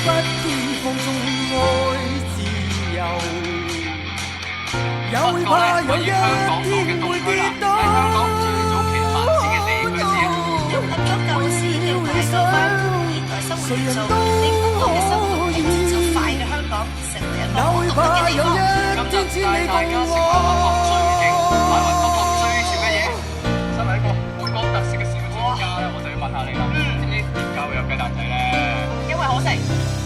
不羈放縱愛自由，也會怕有一天會跌倒。舊時嘅理想，現代生活元素，令瘋狂嘅生活喺節奏快嘅香港成為一個獨特嘅地方。今集帶大家食下買勻各國最潮嘅嘢。身為一個本港特色嘅小專家咧，我就要問下你啦。知唔知點解會有雞蛋仔咧？因為好食。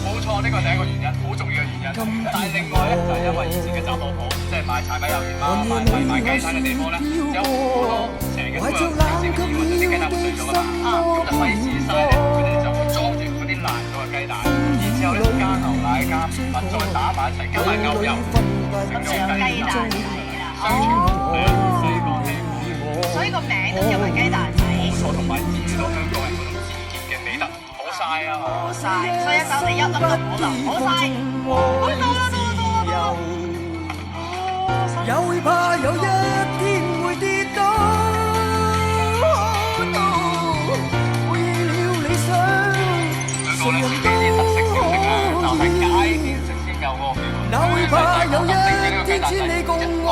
冇錯，呢個係第一個原因，好重要嘅原因。但係另外咧，就係因為以前嘅雜貨鋪，即係賣柴米油鹽啊、賣米賣雞蛋嘅地方咧，有好多成日都有小市民以為啲雞蛋會碎咗㗎嘛。咁就費事晒咧，佢哋就會裝住嗰啲爛咗嘅雞蛋，然之後咧加牛奶、加麵粉，再打埋一齊，加埋牛油，成咗雞蛋仔啦。哦，所以個名都叫埋雞蛋仔。冇錯，同埋展現到香港人嗰種自潔嘅美德，好晒啊嘛！好晒，所以一手你一粒都唔好留，好晒。好到啦，到啦，到啦！也會怕有一天會跌倒，為了理想，兩個咧自己啲特色小食咧，就係街邊食先有嗰個 feel。哪會怕有一天千里共我？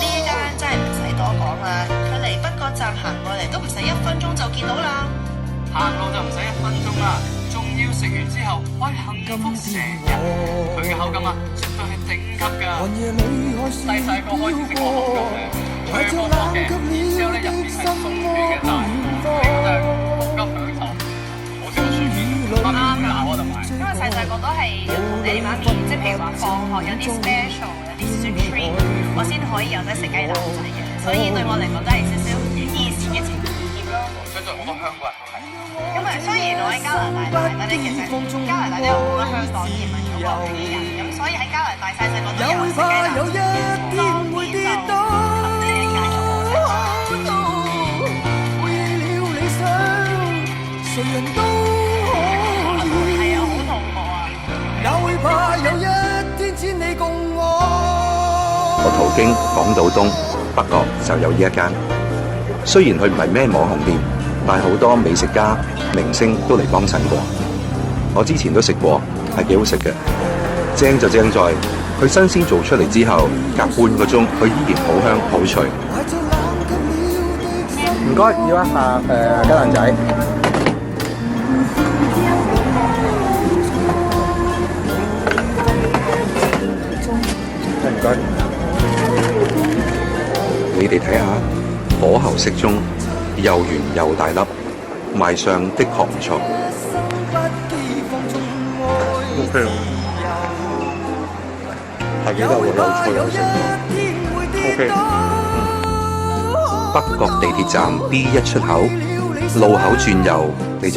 呢間真係唔使多講啦，距離北角站行過嚟都唔使1分鐘就見到啦。行路就唔使1分鐘啦，仲要食完之後可以幸福成日。佢嘅口感啊，絕對係頂級㗎。細個開始食過紅金嘅，佢係薄薄嘅，然之後咧入邊係鬆軟嘅大呢個就係紅金享受，好少薯片，媽咪會鬧我就買。因為細個都係要同爹哋媽咪，即係譬如話放學有啲 special 有啲 sweet treat，我先可以有得食雞蛋仔嘅，所以對我嚟講都係少少兒時嘅情結咯。相信好多香港人都係。因為雖然我喺加拿大大，但係其實加拿大都有好多香港移民過去嘅人，咁所以喺加拿大細個都有食雞蛋仔。當然就同你一介紹好係啊，好肚餓啊！也會怕有一天千里共我。我途經港島東北角就有呢一間，雖然佢唔係咩網紅店，但係好多美食家、明星都嚟幫襯過。我之前都食過，係幾好食嘅。正就正在佢新鮮做出嚟之後，隔半個鐘佢依然好香好脆。唔該，要一下雞蛋仔。唔該。你哋睇下，火候適中，又圓又大粒，賣相的確唔錯。OK，係幾多喎？有菜有食喎。OK。北角地鐵站 B1 出口，路口轉右，你就